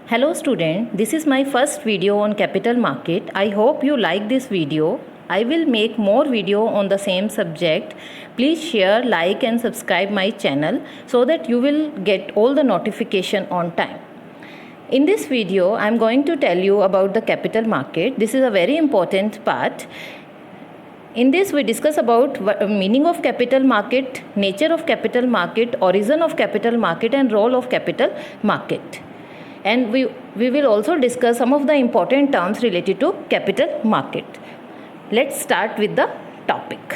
Hello student, this is my first video on capital market. I hope you like this video. I will make more video on the same subject. Please share, like and subscribe my channel so that you will get all the notification on time. In this video, I am going to tell you about the capital market. This is a very important part. In this, we discuss about meaning of capital market, nature of capital market, origin of capital market and role of capital market. And we will also discuss some of the important terms related to capital market. Let's start with the topic.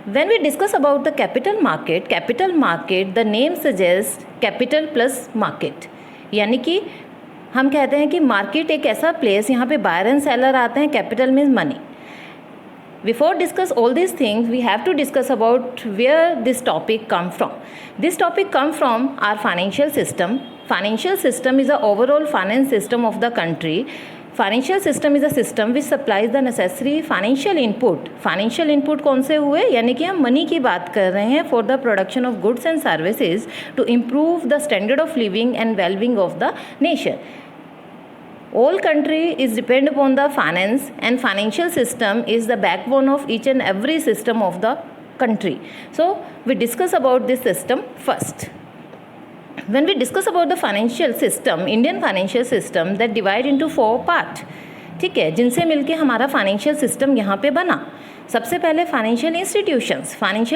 When we discuss about the capital market, the name suggests capital plus market. यानी कि हम कहते हैं कि market एक ऐसा place यहाँ पे बायर एंड सेलर आते हैं. Capital means money. Before discuss all these things, we have to discuss about where this topic come from. This topic come from our financial system. Financial system is the overall finance system of the country. Financial system is a system which supplies the necessary financial input. Financial input कौन से हुए, यानी कि हम money की बात कर रहे हैं for the production of goods and services to improve the standard of living and well-being of the nation. All country is depend upon the finance, and financial system is the backbone of each and every system of the country. So we discuss about this system first. When we discuss about the financial system, Indian financial system, that divide into 4 parts. ठीक है, जिनसे मिलके हमारा financial system यहाँ पे बना. सबसे पहले फाइनेंशियल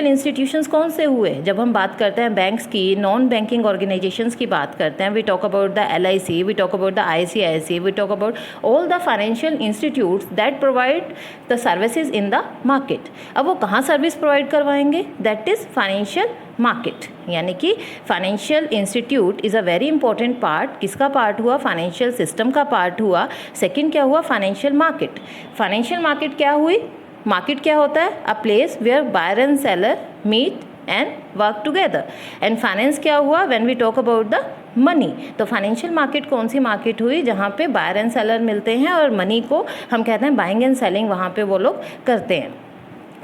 इंस्टीट्यूशंस कौन से हुए. जब हम बात करते हैं बैंक्स की, नॉन बैंकिंग ऑर्गेनाइजेशंस की बात करते हैं, we talk about the LIC, we talk about the ICICI, we talk about all the financial institutes that provide the services in the market. अब वो कहाँ सर्विस प्रोवाइड करवाएंगे, दैट इज़ फाइनेंशियल मार्केट. यानी कि financial institute is a very important part. किसका part हुआ, financial system का part हुआ. सेकंड क्या हुआ, फाइनेंशियल मार्केट. फाइनेंशियल मार्केट क्या हुई, मार्केट क्या होता है, a place where buyer and seller meet and work together. And finance क्या हुआ, when we talk about the money. तो फाइनेंशियल मार्केट कौन सी मार्केट हुई, जहाँ पे बायर एंड सेलर मिलते हैं और मनी को हम कहते हैं बाइंग एंड सेलिंग, वहाँ पे वो लोग करते हैं.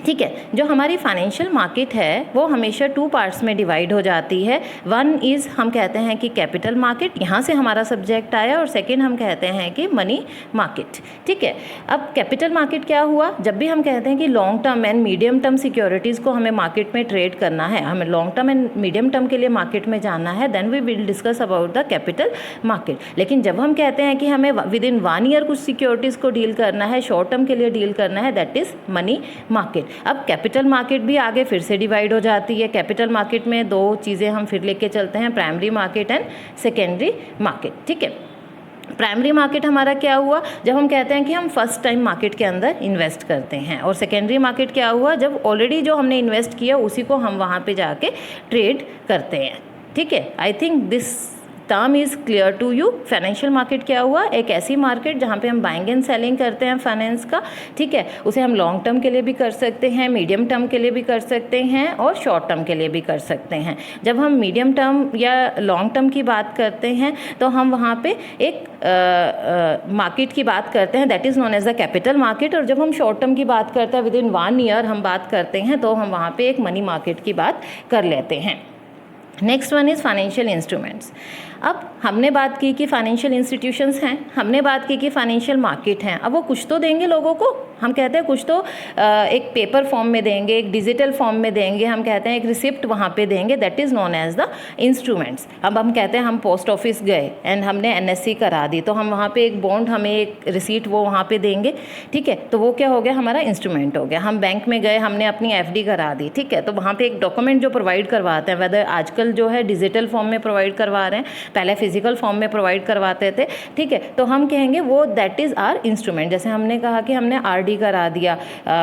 ठीक है, जो हमारी फाइनेंशियल मार्केट है वो हमेशा 2 पार्ट्स में डिवाइड हो जाती है. वन इज़ हम कहते हैं कि कैपिटल मार्केट, यहाँ से हमारा सब्जेक्ट आया, और सेकंड हम कहते हैं कि मनी मार्केट. ठीक है, अब कैपिटल मार्केट क्या हुआ, जब भी हम कहते हैं कि long term and medium term securities को हमें मार्केट में ट्रेड करना है, हमें long term and medium term के लिए मार्केट में जाना है, then we will discuss about the capital market. लेकिन जब हम कहते हैं कि हमें विद इन 1 ईयर कुछ सिक्योरिटीज़ को डील करना है, शॉर्ट टर्म के लिए डील करना है, दैट इज़ मनी मार्केट. अब कैपिटल मार्केट भी आगे फिर से डिवाइड हो जाती है. कैपिटल मार्केट में 2 चीज़ें हम फिर लेके चलते हैं, primary market and secondary market. ठीक है, प्राइमरी मार्केट हमारा क्या हुआ, जब हम कहते हैं कि हम फर्स्ट टाइम मार्केट के अंदर इन्वेस्ट करते हैं. और सेकेंडरी मार्केट क्या हुआ, जब ऑलरेडी जो हमने इन्वेस्ट किया उसी को हम वहाँ पे जाके ट्रेड करते हैं. ठीक है, I think this term is clear to you. Financial market क्या हुआ, एक ऐसी मार्केट जहाँ पे हम बाइंग एंड सेलिंग करते हैं फाइनेंस का. ठीक है, उसे हम लॉन्ग टर्म के लिए भी कर सकते हैं, मीडियम टर्म के लिए भी कर सकते हैं और शॉर्ट टर्म के लिए भी कर सकते हैं. जब हम मीडियम टर्म या लॉन्ग टर्म की बात करते हैं तो हम वहाँ पे एक मार्केट की बात करते हैं, that is known as the capital market. और जब हम शॉर्ट टर्म की बात करते हैं, विद इन 1 ईयर हम बात करते हैं, तो हम वहाँ पे एक मनी मार्केट की बात कर लेते हैं. Next one is financial instruments. अब हमने बात की कि फाइनेंशियल इंस्टीट्यूशंस हैं, हमने बात की कि फाइनेंशियल मार्केट हैं. अब वो कुछ तो देंगे लोगों को, हम कहते हैं कुछ तो एक पेपर फॉर्म में देंगे, एक डिजिटल फॉर्म में देंगे, हम कहते हैं एक रिसिप्ट वहाँ पे देंगे, that is known as the instruments. अब हम कहते हैं हम पोस्ट ऑफिस गए एंड हमने NSC करा दी, तो हम वहाँ पे एक बॉन्ड, हमें एक रिसीट वो वहाँ पे देंगे. ठीक है, तो वो क्या हो गया, हमारा इंस्ट्रूमेंट हो गया. हम बैंक में गए, हमने अपनी FD करा दी. ठीक है, तो वहाँ पे एक डॉक्यूमेंट जो प्रोवाइड करवाते हैं, वेदर आजकल जो है डिजिटल फॉर्म में प्रोवाइड करवा रहे हैं, पहले फिजिकल फॉर्म में प्रोवाइड करवाते थे. ठीक है, तो हम कहेंगे वो दैट इज़ आर इंस्ट्रूमेंट. जैसे हमने कहा कि हमने RD करा दिया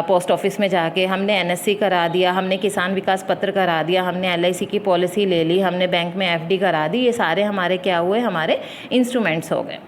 पोस्ट ऑफिस में जाके, हमने NSC करा दिया, हमने किसान विकास पत्र करा दिया, हमने LIC की पॉलिसी ले ली, हमने बैंक में FD करा दी. ये सारे हमारे क्या हुए, हमारे इंस्ट्रूमेंट्स हो गए.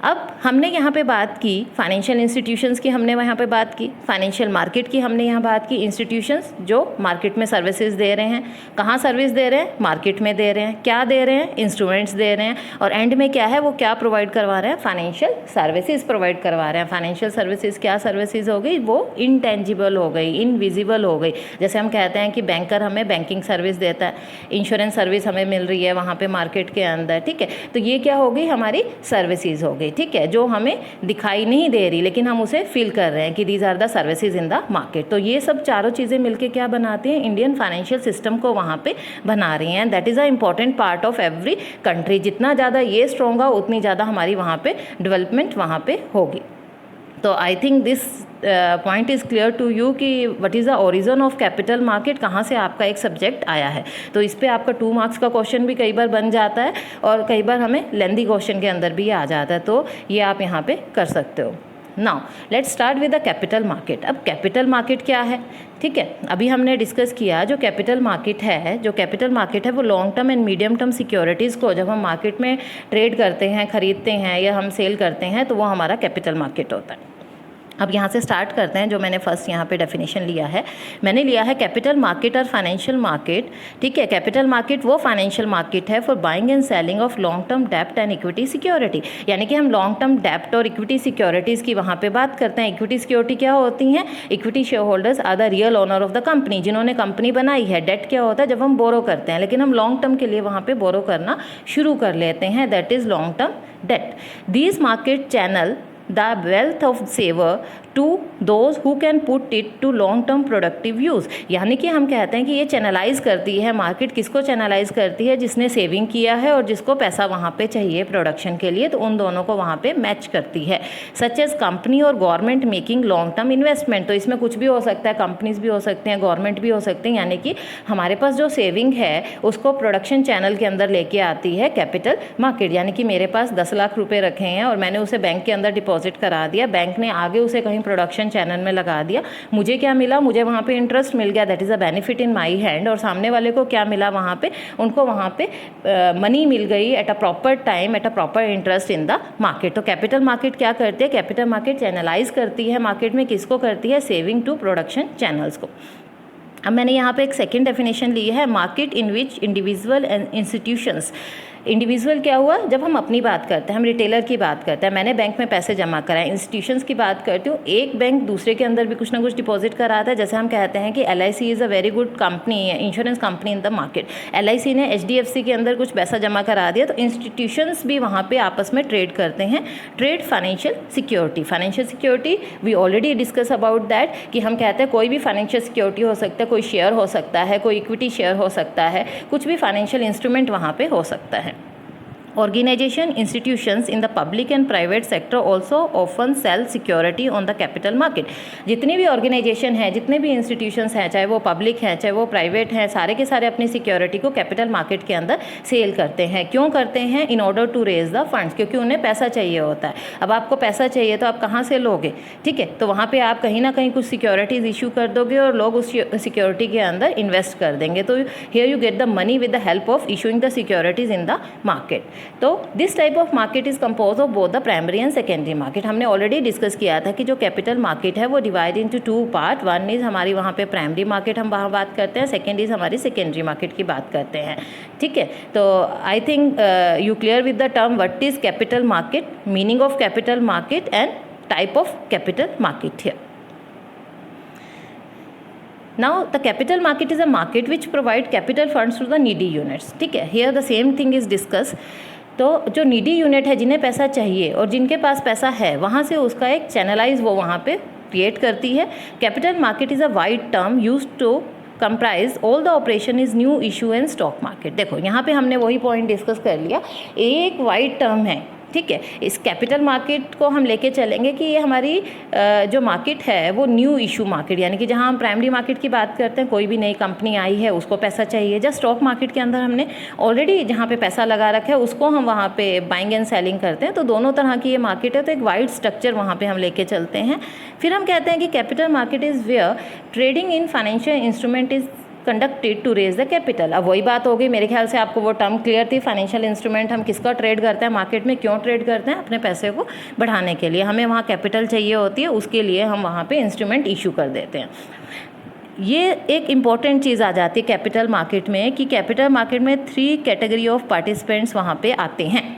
अब हमने यहाँ पे बात की फाइनेंशियल इंस्टीट्यूशंस की, हमने वहाँ पे बात की फाइनेंशियल मार्केट की, हमने यहाँ बात की इंस्टीट्यूशंस जो मार्केट में सर्विसेज दे रहे हैं। कहाँ सर्विस दे रहे हैं? मार्केट में दे रहे हैं। क्या दे रहे हैं? इंस्ट्रूमेंट्स दे रहे हैं। और एंड में क्या है, वो क्या प्रोवाइड करवा रहे हैं? फाइनेंशियल सर्विसेज प्रोवाइड करवा रहे हैं। फाइनेंशियल सर्विसेज क्या सर्विसेज हो गई? वो इनटेंजिबल हो गई, इनविजिबल हो गई। जैसे हम कहते हैं कि बैंकर हमें बैंकिंग सर्विस देता है, इंश्योरेंस सर्विस हमें मिल रही है वहाँ पे मार्केट के अंदर, ठीक है। तो ये क्या हो गई? हमारी सर्विसेज हो गई, ठीक है, जो हमें दिखाई नहीं दे रही लेकिन हम उसे फील कर रहे हैं कि these are the services in the market. तो ये सब चारों चीज़ें मिलके क्या बनाती हैं? इंडियन फाइनेंशियल सिस्टम को वहाँ पे बना रही हैं। That is a important part of every country. जितना ज़्यादा ये स्ट्रॉन्ग हो उतनी ज़्यादा हमारी वहाँ पे डेवलपमेंट वहाँ पे होगी। तो I think this point is clear to you कि what is the origin of capital market, कहाँ से आपका एक सब्जेक्ट आया है। तो इस पे आपका 2 मार्क्स का क्वेश्चन भी कई बार बन जाता है और कई बार हमें लेंदी क्वेश्चन के अंदर भी आ जाता है। तो ये आप यहाँ पे कर सकते हो। Now let's start with the capital market. अब कैपिटल मार्केट क्या है? ठीक है, अभी हमने डिस्कस किया जो कैपिटल मार्केट है, जो कैपिटल मार्केट है वो long term and medium term securities को जब हम मार्केट में ट्रेड करते हैं, ख़रीदते हैं या हम सेल करते हैं तो वो हमारा कैपिटल मार्केट होता है। अब यहाँ से स्टार्ट करते हैं। जो मैंने फर्स्ट यहाँ पे डेफिनेशन लिया है, मैंने लिया है कैपिटल मार्केट और फाइनेंशियल मार्केट। ठीक है, कैपिटल मार्केट वो फाइनेंशियल मार्केट है for buying and selling of long term डेप्ट एंड इक्विटी सिक्योरिटी। यानी कि हम लॉन्ग टर्म डेप्ट और इक्विटी सिक्योरिटीज़ की वहाँ पे बात करते हैं। इक्विटी सिक्योरिटी क्या होती हैं? Equity share holders are the real owner of the company, जिन्होंने कंपनी बनाई है। डेट क्या होता है? जब हम बोरो करते हैं, लेकिन हम लॉन्ग टर्म के लिए वहाँ पे बोरो करना शुरू कर लेते हैं, that is long term debt. These market channel the wealth of saver to those who can put it to long term productive use। यानी कि हम कहते हैं कि ये चैनलाइज करती है मार्केट। किसको चैनलाइज करती है? जिसने सेविंग किया है और जिसको पैसा वहाँ पे चाहिए प्रोडक्शन के लिए, तो उन दोनों को वहाँ पे मैच करती है। सच एज कंपनी और government making long term investment. तो इसमें कुछ भी हो सकता है, कंपनीज भी हो सकते हैं, गवर्नमेंट भी हो सकते हैं। यानी कि हमारे पास जो सेविंग है उसको प्रोडक्शन चैनल के अंदर लेके आती है कैपिटल मार्केट। यानी कि मेरे पास 10 लाख रुपए रखे हैं और मैंने उसे बैंक के अंदर डिपॉजिट करा दिया, बैंक ने आगे उसे कहीं प्रोडक्शन चैनल में लगा दिया, मुझे क्या मिला? मुझे वहाँ पे इंटरेस्ट मिल गया, that is a benefit in my hand. और सामने वाले को क्या मिला? वहाँ पे उनको वहाँ पे मनी मिल गई at a proper time, at a proper interest in the market. तो कैपिटल मार्केट क्या करती है? कैपिटल मार्केट चैनलाइज करती है मार्केट में। किसको करती है? सेविंग टू प्रोडक्शन चैनल्स को। अब मैंने यहाँ पे एक सेकेंड डेफिनेशन ली है, market in which individual and institutions. Individual क्या हुआ? जब हम अपनी बात करते हैं, हम रिटेलर की बात करते हैं, मैंने बैंक में पैसे जमा कराए। इंस्टीट्यूशंस की बात करती हूँ, एक बैंक दूसरे के अंदर भी कुछ ना कुछ डिपॉजिट कराता है। जैसे हम कहते हैं कि LIC is a very good company, insurance company in the market. LIC ने HDFC के अंदर कुछ पैसा जमा करा दिया, तो इंस्टीट्यूशंस भी वहाँ पे आपस में ट्रेड करते हैं। Trade financial security. Financial security we already discuss about that कि हम कहते हैं कोई भी फाइनेंशियल सिक्योरिटी हो सकता है, कोई शेयर हो सकता है, कोई इक्विटी शेयर हो सकता है, कुछ भी फाइनेंशियल इंस्ट्रूमेंट वहाँ पे हो सकता है। Organization, institutions in the public and private sector also often sell security on the capital market। जितनी भी ऑर्गेनाइजेशन है, जितने भी इंस्टीट्यूशंस हैं, चाहे वो पब्लिक हैं चाहे वो प्राइवेट हैं, सारे के सारे अपनी सिक्योरिटी को कैपिटल मार्केट के अंदर सेल करते हैं। क्यों करते हैं? In order to raise the funds, क्योंकि उन्हें पैसा चाहिए होता है। अब आपको पैसा चाहिए तो आप कहाँ से लोगे? ठीक है, तो वहाँ पर आप कहीं ना कहीं कुछ सिक्योरिटीज़ इशू कर दोगे और लोग उस सिक्योरिटी के अंदर इन्वेस्ट कर देंगे। तो here you get the money with the help of issuing the securities in the market. तो this type of market is compose of both the primary and secondary market. हमने ऑलरेडी डिस्कस किया था कि जो capital market है वो divide into 2 part. One is हमारी वहाँ पे प्राइमरी मार्केट, हम वहाँ बात करते हैं, सेकेंड इज हमारी सेकेंडरी मार्केट की बात करते हैं। ठीक है, तो I think you clear with the term what is capital market, meaning of capital market and type of capital market here. Now the capital market is a market which provide capital funds to the needy units। ठीक है, here the same thing is discussed। तो जो needy unit है, जिन्हें पैसा चाहिए और जिनके पास पैसा है, वहाँ से उसका एक चैनलाइज वो वहाँ पे क्रिएट करती है। Capital market is a wide term use to comprise all the operation is new issue and stock market. देखो यहाँ पे हमने वही पॉइंट डिस्कस कर लिया, एक वाइड टर्म है। ठीक है, इस कैपिटल मार्केट को हम लेके चलेंगे कि ये हमारी जो मार्केट है वो न्यू इशू मार्केट, यानी कि जहाँ हम प्राइमरी मार्केट की बात करते हैं, कोई भी नई कंपनी आई है उसको पैसा चाहिए। जस्ट स्टॉक मार्केट के अंदर हमने ऑलरेडी जहाँ पे पैसा लगा रखा है उसको हम वहाँ पे बाइंग एंड सेलिंग करते हैं। तो दोनों तरह की ये मार्केट है, तो एक वाइड स्ट्रक्चर वहाँ पर हम लेके चलते हैं। फिर हम कहते हैं कि capital market is where trading in financial instrument is conducted to raise the capital. अब वही बात हो गई, मेरे ख्याल से आपको वो टर्म क्लियर थी, फाइनेंशियल इंस्ट्रूमेंट हम किसका ट्रेड करते हैं मार्केट में, क्यों ट्रेड करते हैं, अपने पैसे को बढ़ाने के लिए, हमें वहाँ कैपिटल चाहिए होती है, उसके लिए हम वहाँ पे इंस्ट्रूमेंट इशू कर देते हैं। ये एक इम्पॉर्टेंट चीज़ आ जाती है कैपिटल मार्केट में कि कैपिटल मार्केट में 3 कैटेगरी ऑफ पार्टिसिपेंट्स वहाँ पे आते हैं।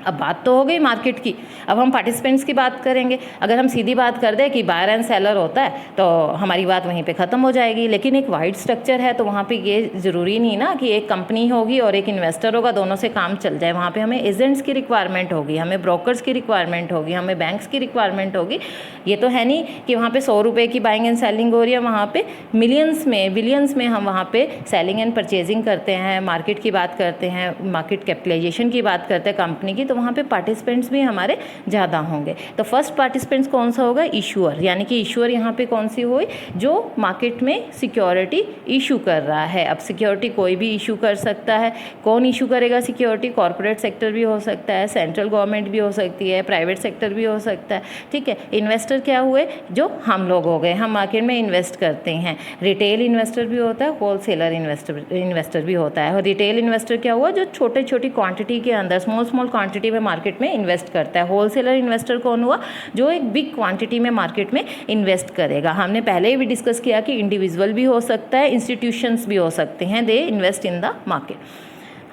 अब बात तो हो गई मार्केट की, अब हम पार्टिसिपेंट्स की बात करेंगे। अगर हम सीधी बात कर दें कि बायर एंड सेलर होता है तो हमारी बात वहीं पे ख़त्म हो जाएगी, लेकिन एक वाइड स्ट्रक्चर है तो वहाँ पे ये ज़रूरी नहीं ना कि एक कंपनी होगी और एक इन्वेस्टर होगा, दोनों से काम चल जाए। वहाँ पे हमें एजेंट्स की रिक्वायरमेंट होगी, हमें ब्रोकर्स की रिक्वायरमेंट होगी, हमें बैंक्स की रिक्वायरमेंट होगी। ये तो है नहीं कि वहाँ पर 100 रुपये की बाइंग एंड सेलिंग हो रही है, वहाँ पर मिलियंस में बिलियंस में हम वहाँ पर सेलिंग एंड परचेजिंग करते हैं, मार्केट की बात करते हैं, मार्केट कैपिटलाइजेशन की बात करते हैं कंपनी की, तो वहाँ पे पार्टिसिपेंट्स भी हमारे ज़्यादा होंगे। तो फर्स्ट पार्टिसिपेंट्स कौन सा होगा, इशूअर, यानी कि इशूअर यहाँ पे कौन सी हुई, जो मार्केट में सिक्योरिटी इशू कर रहा है। अब सिक्योरिटी कोई भी इशू कर सकता है, कौन इशू करेगा सिक्योरिटी, कॉर्पोरेट सेक्टर भी हो सकता है, सेंट्रल गवर्नमेंट भी हो सकती है, प्राइवेट सेक्टर भी हो सकता है, ठीक है। इन्वेस्टर क्या हुए, जो हम लोग हो गए, हम मार्केट में इन्वेस्ट करते हैं। रिटेल इन्वेस्टर भी होता है, होलसेलर इन्वेस्टर भी होता है। और रिटेल इन्वेस्टर क्या हुआ, जो छोटे छोटी क्वांटिटी के अंदर स्मॉल क्वांटिटी में मार्केट में इन्वेस्ट करता है। होलसेलर इन्वेस्टर कौन हुआ, जो एक बिग क्वांटिटी में मार्केट में इन्वेस्ट करेगा। हमने पहले ही भी डिस्कस किया कि इंडिविजुअल भी हो सकता है, इंस्टीट्यूशंस भी हो सकते हैं, they invest in the market.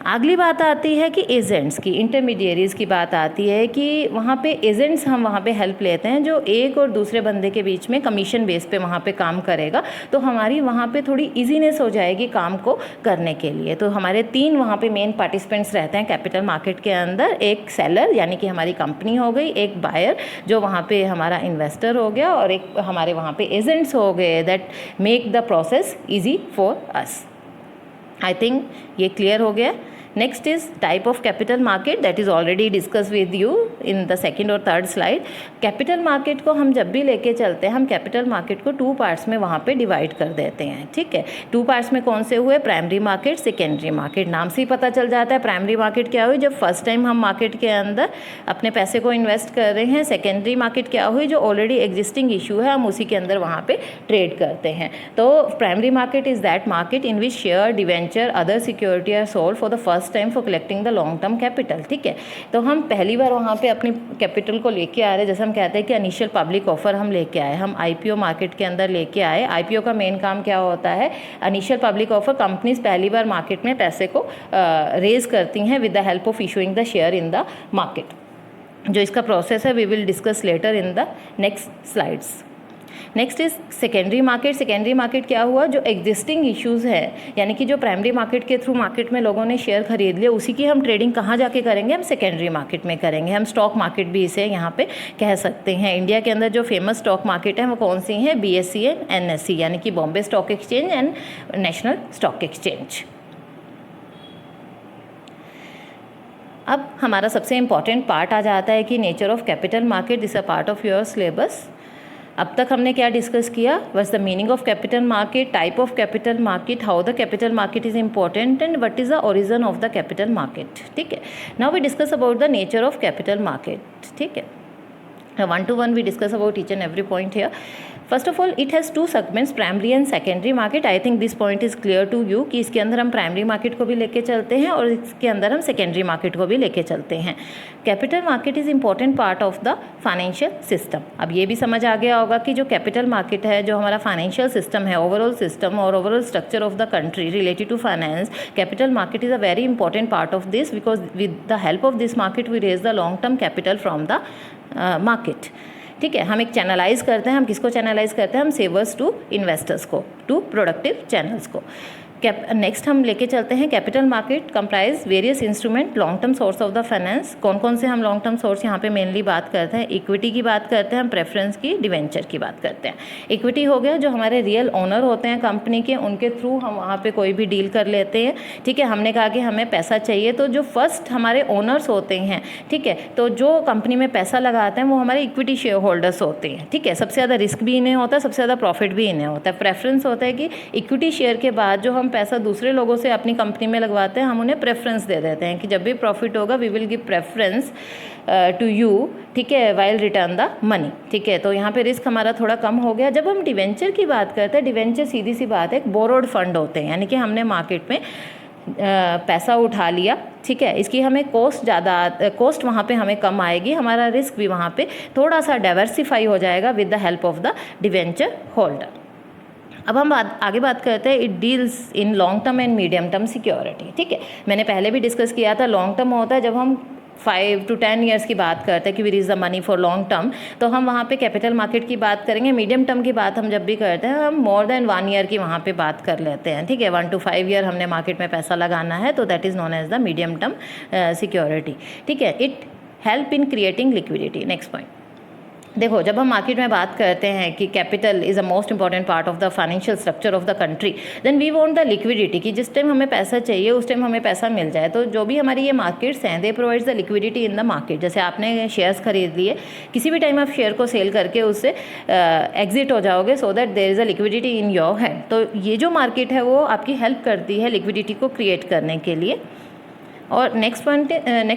अगली बात आती है कि एजेंट्स की, इंटरमीडियरीज़ की बात आती है कि वहाँ पे एजेंट्स हम वहाँ पे हेल्प लेते हैं, जो एक और दूसरे बंदे के बीच में कमीशन बेस पे वहाँ पे काम करेगा, तो हमारी वहाँ पे थोड़ी इजीनेस हो जाएगी काम को करने के लिए। तो हमारे 3 वहाँ पे मेन पार्टिसिपेंट्स रहते हैं कैपिटल मार्केट के अंदर। एक सेलर यानी कि हमारी कंपनी हो गई, एक बायर जो वहाँ पे हमारा इन्वेस्टर हो गया, और एक हमारे वहाँ पे एजेंट्स हो गए that make the process easy for us. I think ये क्लियर हो गया। Next is type of capital market, that is already discussed with you in the second और third slide. कैपिटल मार्केट को हम जब भी लेके चलते हैं, हम कैपिटल मार्केट को 2 पार्ट्स में वहाँ पे डिवाइड कर देते हैं, ठीक है। 2 पार्ट्स में कौन से हुए, प्राइमरी मार्केट, सेकेंडरी मार्केट। नाम से ही पता चल जाता है प्राइमरी मार्केट क्या हुई, जब फर्स्ट टाइम हम मार्केट के अंदर अपने पैसे को इन्वेस्ट कर रहे हैं। सेकेंडरी मार्केट क्या हुई, जो ऑलरेडी एग्जिस्टिंग इशू है, हम उसी के अंदर वहाँ पे ट्रेड करते हैं। तो primary market is that market in which share, debenture, other security are sold for the first time for collecting the long term capital, ठीक है। तो हम पहली बार वहाँ पे अपनी कैपिटल को लेके आ रहे हैं, जैसे हम कहते हैं कि इनिशियल पब्लिक ऑफर हम लेके आए, हम आईपीओ मार्केट के अंदर लेके आए। आईपीओ का मेन काम क्या होता है, इनिशियल पब्लिक ऑफर, कंपनीज पहली बार मार्केट में पैसे को रेज करती हैं with the help of issuing the share in the market. जो इसका प्रोसेस है we will discuss later in the next slides. Next is secondary market. Secondary market क्या हुआ, जो एग्जिस्टिंग इश्यूज़ है, यानी कि जो प्राइमरी मार्केट के थ्रू मार्केट में लोगों ने शेयर खरीद लिया, उसी की हम ट्रेडिंग कहाँ जाके करेंगे, हम सेकेंडरी मार्केट में करेंगे। हम स्टॉक मार्केट भी इसे यहाँ पे कह सकते हैं। इंडिया के अंदर जो फेमस स्टॉक मार्केट है वो कौन सी हैं, BSE एंड NSE, यानी कि Bombay stock exchange and national stock exchange. अब हमारा सबसे इम्पॉर्टेंट पार्ट आ जाता है कि nature of capital market, this a part of your syllabus. अब तक हमने क्या डिस्कस किया, what's the meaning of capital market, type of capital market, how the capital market is important and what is the origin of the capital market, ठीक है। Now we discuss about the nature of capital market, ठीक है। 1 to 1 we discuss about each and every point here. First of all, it has 2 segments, primary and secondary market. I think this point is clear to you कि इसके अंदर हम primary market को भी लेके चलते हैं और इसके अंदर हम सेकेंडरी मार्केट को भी लेके चलते हैं। Capital market is important part of the financial system. अब ये भी समझ आ गया होगा कि जो कैपिटल मार्केट है, जो हमारा फाइनेंशियल सिस्टम है, ओवरऑल सिस्टम और overall structure of the country related to finance, capital market is a very important part of this, because with the help of this market we raise the long term capital from the market, ठीक है। हम एक channelise करते हैं, हम किसको channelise करते हैं, हम सेवर्स टू इन्वेस्टर्स को, टू प्रोडक्टिव चैनल्स को। नेक्स्ट हम लेके चलते हैं capital market comprise various instrument, long term source of the finance. कौन कौन से हम लॉन्ग टर्म सोर्स यहाँ पे मेनली बात करते हैं, इक्विटी की बात करते हैं, हम प्रेफरेंस की, डिवेंचर की बात करते हैं। इक्विटी हो गया जो हमारे रियल ओनर होते हैं कंपनी के, उनके थ्रू हम वहाँ पे कोई भी डील कर लेते हैं, ठीक है। हमने कहा कि हमें पैसा चाहिए, तो जो फर्स्ट हमारे ओनर्स होते हैं, ठीक है, तो जो कंपनी में पैसा लगाते हैं वो हमारे इक्विटी शेयर होल्डर्स होते हैं, ठीक है। सबसे ज़्यादा रिस्क भी इन्हें होता है, सबसे ज़्यादा प्रॉफिट भी इन्हें होता है। प्रेफरेंस होता है कि इक्विटी शेयर के बाद जो हम पैसा दूसरे लोगों से अपनी कंपनी में लगवाते हैं, हम उन्हें प्रेफरेंस दे देते हैं कि जब भी प्रॉफिट होगा we will give preference to you, ठीक है, वाइल रिटर्न द मनी, ठीक है। तो यहाँ पे रिस्क हमारा थोड़ा कम हो गया। जब हम डिवेंचर की बात करते हैं, डिवेंचर सीधी सी बात है एक बोरोड फंड होते हैं, यानी कि हमने मार्केट में पैसा उठा लिया, ठीक है। इसकी हमें कॉस्ट वहाँ पे हमें कम आएगी, हमारा रिस्क भी वहाँ पे थोड़ा सा डाइवर्सिफाई हो जाएगा with the help of the debenture holder. अब हम आगे बात करते हैं, it deals in long term and medium term security, ठीक है। मैंने पहले भी डिस्कस किया था, लॉन्ग टर्म होता है जब हम 5 to 10 ईयर्स की बात करते हैं कि we raise the money for long term, तो हम वहाँ पे कैपिटल मार्केट की बात करेंगे। मीडियम टर्म की बात हम जब भी करते हैं, हम मोर देन 1 ईयर की वहाँ पे बात कर लेते हैं, ठीक है। 1 to 5 ईयर हमने मार्केट में पैसा लगाना है, तो that is known as the medium term security, ठीक है। It help in creating liquidity. Next point देखो, जब हम मार्केट में बात करते हैं कि capital is a most important part of the financial structure of the country, then we want the liquidity, कि जिस टाइम हमें पैसा चाहिए उस टाइम हमें पैसा मिल जाए। तो जो भी हमारी ये मार्केट्स हैं, they provides the liquidity in the market. जैसे आपने शेयर्स खरीद लिए, किसी भी टाइम आप शेयर को सेल करके उससे एग्जिट हो जाओगे, so that there is a liquidity in your hand. तो ये जो मार्केट है वो आपकी हेल्प करती है लिक्विडिटी को क्रिएट करने के लिए। और next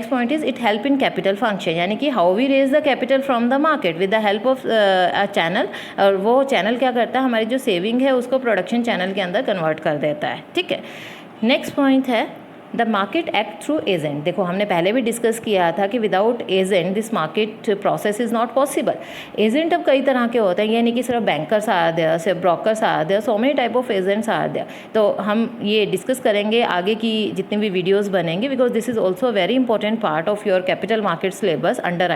point is it help in capital function, यानी कि how we raise the capital from the market with the help of a channel. और वो चैनल क्या करता है, हमारी जो सेविंग है उसको प्रोडक्शन चैनल के अंदर कन्वर्ट कर देता है, ठीक है। नेक्स्ट पॉइंट है the market act through agent. देखो, हमने पहले भी डिस्कस किया था कि without agent this market process is not possible. Agent अब कई तरह के होते हैं, ये नहीं कि सिर्फ बैंकर्स आर देयर, सिर्फ brokers are there, so many type of agents are there. तो हम ये डिस्कस करेंगे आगे की जितनी भी वीडियोज़ बनेंगे, because this is also very important part of your capital market syllabus. Under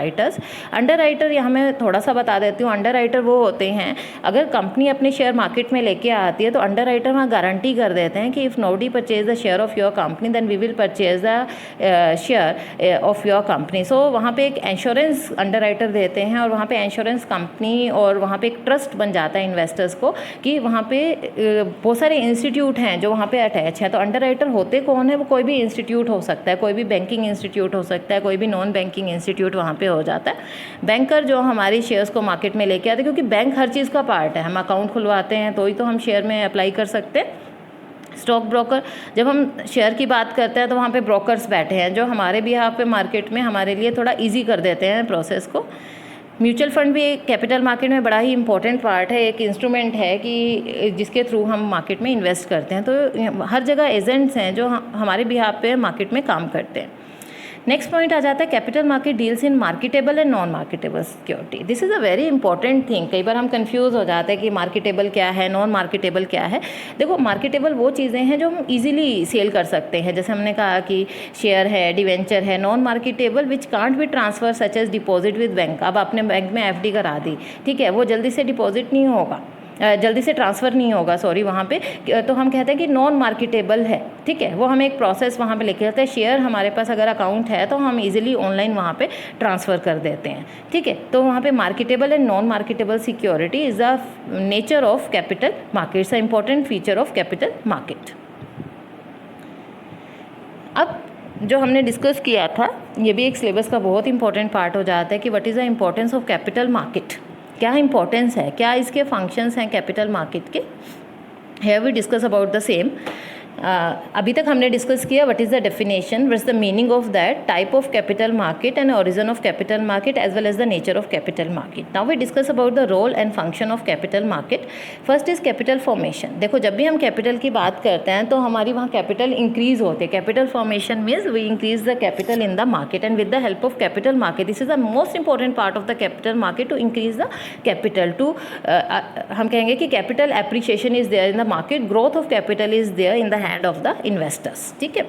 writer यहाँ मैं थोड़ा सा बता देती हूँ। अंडर राइटर वो होते हैं, अगर कंपनी अपने शेयर मार्केट में लेके आती है तो अंडर राइटर वहाँ गारंटी कर देते हैं कि if nobody purchase the share of your company then we will purchase the share of your company. So वहाँ पे एक इंश्योरेंस अंडर राइटर देते हैं, और वहाँ पे इंश्योरेंस कंपनी और वहाँ पे एक ट्रस्ट बन जाता है इन्वेस्टर्स को कि वहाँ पे बहुत सारे इंस्टीट्यूट हैं जो वहाँ पे अटैच हैं। तो अंडर राइटर होते कौन है, वो कोई भी इंस्टीट्यूट हो सकता है, कोई भी बैंकिंग इंस्टीट्यूट हो सकता है, कोई भी नॉन बैंकिंग इंस्टीट्यूट वहाँ पे हो जाता है। बैंकर जो हमारी शेयर्स को मार्केट में लेके आते हैं, क्योंकि बैंक हर चीज़ का पार्ट है। हम अकाउंट खुलवाते हैं तो ही तो हम शेयर में अप्लाई कर सकते हैं। स्टॉक ब्रोकर, जब हम शेयर की बात करते हैं तो वहाँ पे ब्रोकर्स बैठे हैं जो हमारे भी यहाँ पे मार्केट में हमारे लिए थोड़ा इजी कर देते हैं प्रोसेस को। म्यूचुअल फंड भी एक कैपिटल मार्केट में बड़ा ही इंपॉर्टेंट पार्ट है, एक इंस्ट्रूमेंट है कि जिसके थ्रू हम मार्केट में इन्वेस्ट करते हैं। तो हर जगह एजेंट्स हैं जो हमारे बिहाफ पे मार्केट में काम करते हैं। नेक्स्ट पॉइंट आ जाता है capital market deals in marketable and non marketable security. This is a very important thing. कई बार हम कंफ्यूज हो जाते हैं कि मार्केटेबल क्या है, नॉन मार्केटेबल क्या है। देखो, मार्केटेबल वो चीज़ें हैं जो हम इजीली सेल कर सकते हैं, जैसे हमने कहा कि शेयर है, डिवेंचर है। Non marketable which can't be transfer such as deposit with bank. अब आपने बैंक में एफडी करा दी, ठीक है, वो जल्दी से डिपॉजिट नहीं होगा, जल्दी से ट्रांसफ़र नहीं होगा, सॉरी, वहाँ पे तो हम कहते हैं कि नॉन मार्केटेबल है, ठीक है। वो हमें एक प्रोसेस वहाँ पे लेके जाते हैं। शेयर हमारे पास अगर अकाउंट है तो हम इजीली ऑनलाइन वहाँ पे ट्रांसफ़र कर देते हैं, ठीक है। तो वहाँ पे marketable and non marketable security is the nature of capital market, it's a important feature of capital market. अब जो हमने डिस्कस किया था, ये भी एक सिलेबस का बहुत इंपॉर्टेंट पार्ट हो जाता है कि what is the importance of capital market. क्या इंपॉर्टेंस है, क्या इसके फंक्शंस हैं कैपिटल मार्केट के। Here we discuss about the same. अभी तक हमने डिस्कस किया what is the definition, what is the meaning of that, type of capital market and origin of capital market as well as the nature of capital market. Now we discuss about the role and function of capital market. First is capital formation. देखो, जब भी हम capital की बात करते हैं तो हमारी वहाँ कैपिटल इंक्रीज होते हैं। Capital formation means we increase the capital in the market and with the help of capital market. This is the most important part of the capital market to increase the capital to हम कहेंगे कि capital appreciation is there in the market, growth of capital is there in the hand of the investors, ठीक है।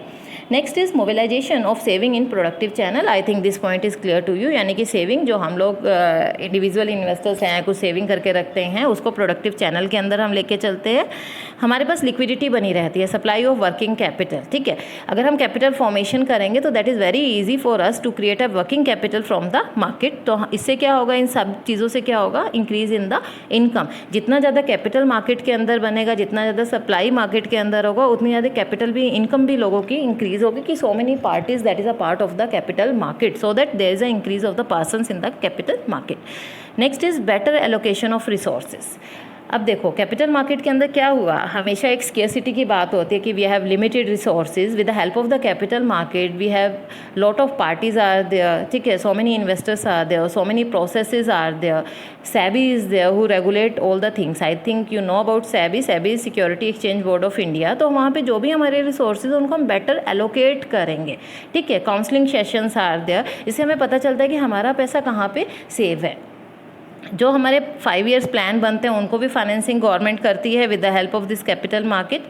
Next is mobilization of saving in productive channel. I think this point is clear to you, यानी कि saving जो हम लोग individual investors हैं, कुछ saving करके रखते हैं, उसको प्रोडक्टिव चैनल के अंदर हम लेके चलते हैं। हमारे पास लिक्विडिटी बनी रहती है, सप्लाई ऑफ वर्किंग कैपिटल, ठीक है। अगर हम कैपिटल फॉर्मेशन करेंगे तो that is very easy for us to create a working capital from the market. तो इससे क्या होगा, इन सब चीज़ों से क्या होगा, इंक्रीज इन द इनकम। जितना ज़्यादा कैपिटल मार्केट के अंदर बनेगा, जितना ज़्यादा सप्लाई मार्केट के अंदर होगा, उतनी ज़्यादा कैपिटल भी, इनकम भी लोगों की इंक्रीज होगी कि so many parties that is a part of the capital market, so that there is a increase of the persons in the capital market. Next is better allocation of resources. अब देखो capital market के अंदर क्या हुआ, हमेशा एक scarcity की बात होती है कि we have limited resources, with the help of the capital market we have lot of parties are there, ठीक है, so many investors are there, so many processes are there, SEBI is there who regulate all the things, I think you know about SEBI security exchange board of India. तो वहाँ पे जो भी हमारे resources उनको हम बेटर एलोकेट करेंगे, ठीक है, काउंसलिंग सेशंस आर देयर, इससे हमें पता चलता है कि हमारा पैसा कहाँ पे सेव है। जो हमारे 5 ईयर्स प्लान बनते हैं उनको भी फाइनेंसिंग गवर्नमेंट करती है with the help of this capital market.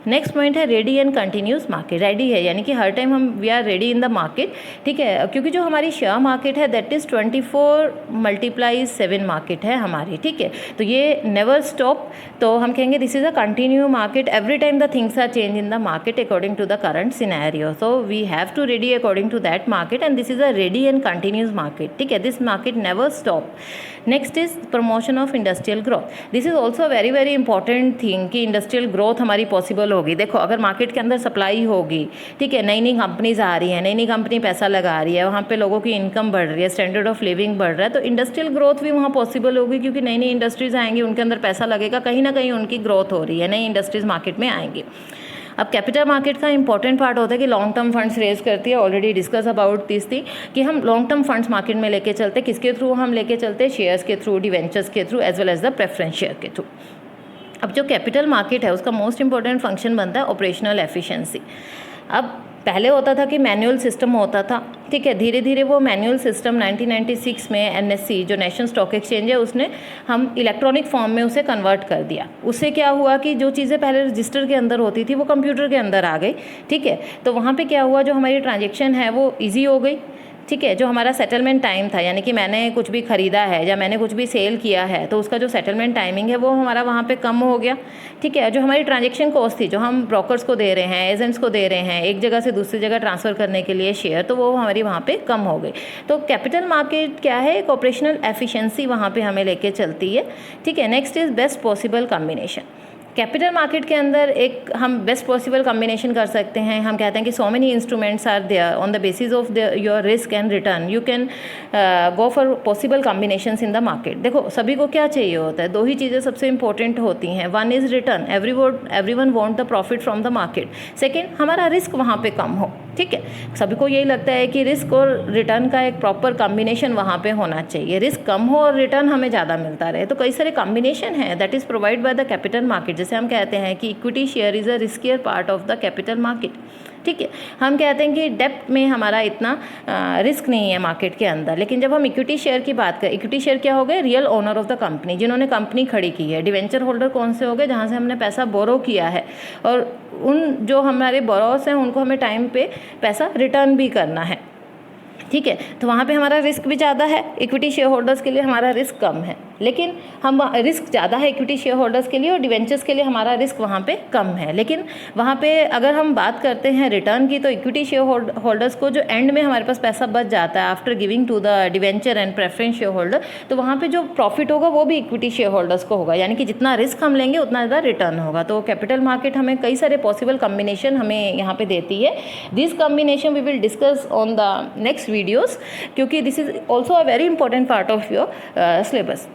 Next point है ready and continuous market. Ready है यानी कि हर टाइम हम we are ready in the market, ठीक है, क्योंकि जो हमारी शेयर मार्केट है दैट इज़ 24 × 7 मार्केट है हमारी, ठीक है, तो ये नेवर स्टॉप। तो हम कहेंगे this is a continue market, every time the things are change in the market according to the current scenario, so we have to ready according to that market and this is a ready and continuous market, ठीक है, this market never stop. Next is promotion of industrial growth. This is also very very important thing कि industrial growth हमारी possible होगी। देखो अगर market के अंदर supply होगी, ठीक है, नई नई कंपनीज आ रही हैं, नई नई कंपनी पैसा लगा रही है, वहाँ पे लोगों की इनकम बढ़ रही है, स्टैंडर्ड ऑफ लिविंग बढ़ रहा है, तो इंडस्ट्रियल ग्रोथ भी वहाँ पॉसिबल होगी, क्योंकि नई नई इंडस्ट्रीज आएंगी, उनके अंदर पैसा लगेगा, कहीं ना कहीं उनकी ग्रोथ हो रही है, नई इंडस्ट्रीज मार्केट में आएंगी। अब कैपिटल मार्केट का इंपॉर्टेंट पार्ट होता है कि लॉन्ग टर्म फंड्स रेज करती है, ऑलरेडी डिस्कस अबाउट दिस थी कि हम लॉन्ग टर्म फंड्स मार्केट में लेके चलते, किसके थ्रू हम लेके चलते, शेयर्स के थ्रू, डिवेंचर्स के through, as well as the preference share के थ्रू। अब जो कैपिटल मार्केट है उसका मोस्ट इंपॉर्टेंट फंक्शन बनता है ऑपरेशनल एफिशिएंसी। अब पहले होता था कि मैनुअल सिस्टम होता था, ठीक है, धीरे धीरे वो मैनुअल सिस्टम 1996 में NSE जो नेशनल स्टॉक एक्सचेंज है उसने हम इलेक्ट्रॉनिक फॉर्म में उसे कन्वर्ट कर दिया। उससे क्या हुआ कि जो चीज़ें पहले रजिस्टर के अंदर होती थी वो कंप्यूटर के अंदर आ गई, ठीक है, तो वहाँ पे क्या हुआ, जो हमारी ट्रांजेक्शन है वो ईजी हो गई, ठीक है, जो हमारा सेटलमेंट टाइम था, यानी कि मैंने कुछ भी ख़रीदा है या मैंने कुछ भी सेल किया है तो उसका जो सेटलमेंट टाइमिंग है वो हमारा वहाँ पे कम हो गया, ठीक है, जो हमारी ट्रांजैक्शन कॉस्ट थी, जो हम ब्रोकर्स को दे रहे हैं, एजेंट्स को दे रहे हैं एक जगह से दूसरी जगह ट्रांसफ़र करने के लिए शेयर, तो वो हमारी वहाँ पे कम हो गई। तो कैपिटल मार्केट क्या है, एक ऑपरेशनल एफिशिएंसी वहाँ पे हमें लेके चलती है, ठीक है। Next is best possible combination. Capital market के अंदर एक हम बेस्ट पॉसिबल कम्बिनेशन कर सकते हैं। हम कहते हैं कि so many instruments are there on the basis of your risk and return you can go for possible combinations in the market. देखो सभी को क्या चाहिए होता है, दो ही चीज़ें सबसे इंपॉर्टेंट होती हैं। One is return, everyone want the profit from the market. Second, हमारा रिस्क वहाँ पे कम हो, ठीक है। सभी को यही लगता है कि रिस्क और रिटर्न का एक प्रॉपर कम्बिनेशन वहाँ पे होना चाहिए, रिस्क कम हो और रिटर्न हमें ज़्यादा मिलता रहे। तो कई सारे कम्बिनेशन है that is provide by the capital market. जैसे हम कहते हैं कि equity share is a riskier part of the capital market, ठीक है। हम कहते हैं कि डेप्थ में हमारा इतना रिस्क नहीं है मार्केट के अंदर, लेकिन जब हम इक्विटी शेयर की बात करें, इक्विटी शेयर क्या हो गए, real owner of the company, जिन्होंने कंपनी खड़ी की है। डिवेंचर होल्डर कौन से हो गए, जहाँ से हमने पैसा बोरो किया है और उन जो हमारे बोरोस हैं उनको हमें टाइम पे पैसा रिटर्न भी करना है, ठीक है। तो वहाँ पे हमारा रिस्क भी ज़्यादा है, इक्विटी शेयर होल्डर्स के लिए हमारा रिस्क कम है, लेकिन हम रिस्क ज़्यादा है इक्विटी शेयर होल्डर्स के लिए और डिवेंचर्स के लिए हमारा रिस्क वहाँ पे कम है। लेकिन वहाँ पे अगर हम बात करते हैं रिटर्न की, तो इक्विटी शेयर होल्डर्स को जो एंड में हमारे पास पैसा बच जाता है after giving to the debenture and preference share holder, तो वहाँ पे जो प्रॉफिट होगा वो भी इक्विटी शेयर होल्डर्स को होगा, यानी कि जितना रिस्क हम लेंगे उतना ज़्यादा रिटर्न होगा। तो कैपिटल मार्केट हमें कई सारे पॉसिबल कम्बिनेशन हमें यहाँ पे देती है। This combination we will discuss on the next videos, क्योंकि this is also a very important part of your syllabus.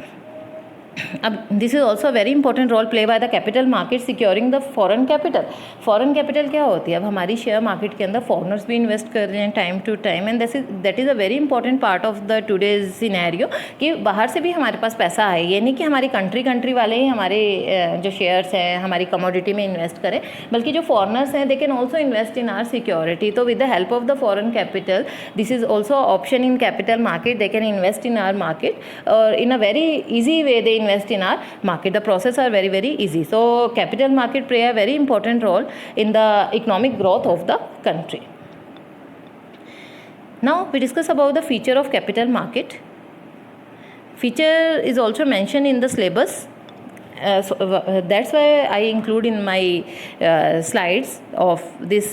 अब this is also very important role play by the capital market securing the foreign capital. Foreign capital क्या होती है, अब हमारी share market के अंदर foreigners भी इन्वेस्ट कर रहे हैं time to time, and that is a very important part of the today's scenario कि बाहर से भी हमारे पास पैसा आए। ये नहीं कि हमारी कंट्री वाले ही हमारे जो शेयर्स हैं हमारी कमोडिटी में इन्वेस्ट करें, बल्कि जो फॉरेनर्स हैं they can also invest in our security. तो with the help of the foreign capital, this is also option in capital market, they can invest in our market और in a very easy way they invest in our market. The process are very very easy. So capital market play a very important role in the economic growth of the country. Now we discuss about the feature of capital market. Feature is also mentioned in the syllabus. That's why I include in my slides of this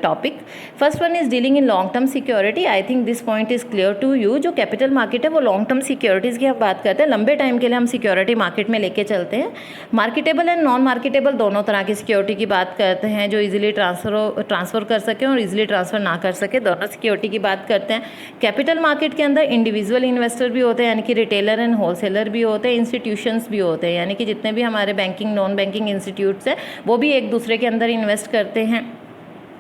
topic. First one is dealing in long term security. I think this point is clear to you. जो capital market है वो long term securities की हम बात करते हैं, लंबे time के लिए हम सिक्योरिटी मार्केट में लेके चलते हैं। मार्केटेबल एंड नॉन मार्केटेबल दोनों तरह की सिक्योरिटी की बात करते हैं, जो इजीली ट्रांसफ़र कर सकें और इजीली ट्रांसफ़र ना कर सके, दोनों सिक्योरिटी की बात करते हैं। कैपिटल मार्केट के अंदर इंडिविजुअल इन्वेस्टर भी होते हैं, यानी कि रिटेलर एंड होलसेलर भी होते हैं, इंस्टीट्यूशंस भी होते हैं, यानी कि जितने भी हमारे बैंकिंग नॉन बैंकिंग इंस्टीट्यूट्स हैं वो भी एक दूसरे के अंदर इन्वेस्ट करते हैं।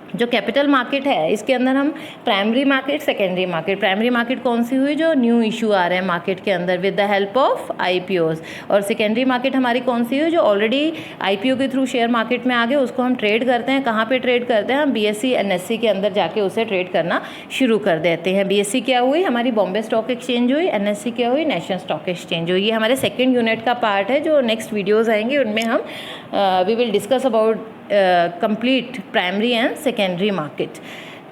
जो कैपिटल मार्केट है इसके अंदर हम primary market, secondary market, primary market कौन सी हुई जो न्यू इशू आ रहे हैं मार्केट के अंदर with the help of IPOs, और सेकेंडरी मार्केट हमारी कौन सी हुई जो ऑलरेडी आईपीओ के थ्रू शेयर मार्केट में आ गए, उसको हम ट्रेड करते हैं। कहाँ पे ट्रेड करते हैं हम? बीएसई एनएससी के अंदर जाके उसे ट्रेड करना शुरू कर देते हैं। बीएसई क्या हुई? हमारी बॉम्बे स्टॉक एक्सचेंज हुई। एनएससी क्या हुई? नेशनल स्टॉक एक्सचेंज हुई। ये हमारे सेकेंड यूनिट का पार्ट है। जो नेक्स्ट वीडियोज़ आएंगे उनमें हम we will discuss about complete primary and secondary market.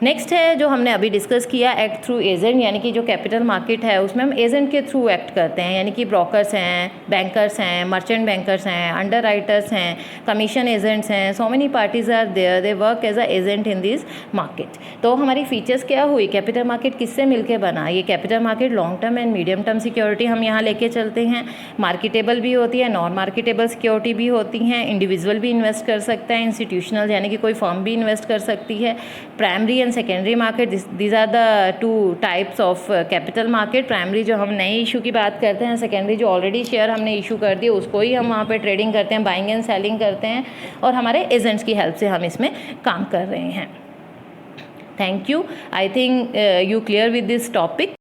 Next है जो हमने अभी डिस्कस किया, एक्ट थ्रू एजेंट, यानी कि जो कैपिटल मार्केट है उसमें हम एजेंट के थ्रू एक्ट करते हैं, यानी कि ब्रोकर्स हैं, बैंकर्स हैं, मर्चेंट बैंकर्स हैं, अंडर राइटर्स हैं, कमीशन एजेंट्स हैं, so many parties are there, they work as a agent in this market. तो हमारी फीचर्स क्या हुई? कैपिटल मार्केट किससे मिलकर बना? ये capital market long term and medium term security हम यहाँ लेके चलते हैं। मार्केटेबल भी होती है, नॉन मार्केटेबल सिक्योरिटी भी होती हैं, इंडिविजुअल भी इन्वेस्ट कर सकता है, इंस्टीट्यूशनल यानी कि कोई फर्म भी इन्वेस्ट कर सकती है। Primary and secondary market, these are the two types of capital market. Primary जो हम नए इशू की बात करते हैं, सेकेंडरी जो ऑलरेडी शेयर हमने इशू कर दिए उसको ही हम वहाँ पे ट्रेडिंग करते हैं, बाइंग एंड सेलिंग करते हैं, और हमारे एजेंट्स की हेल्प से हम इसमें काम कर रहे हैं। Thank you. I think you clear with this topic.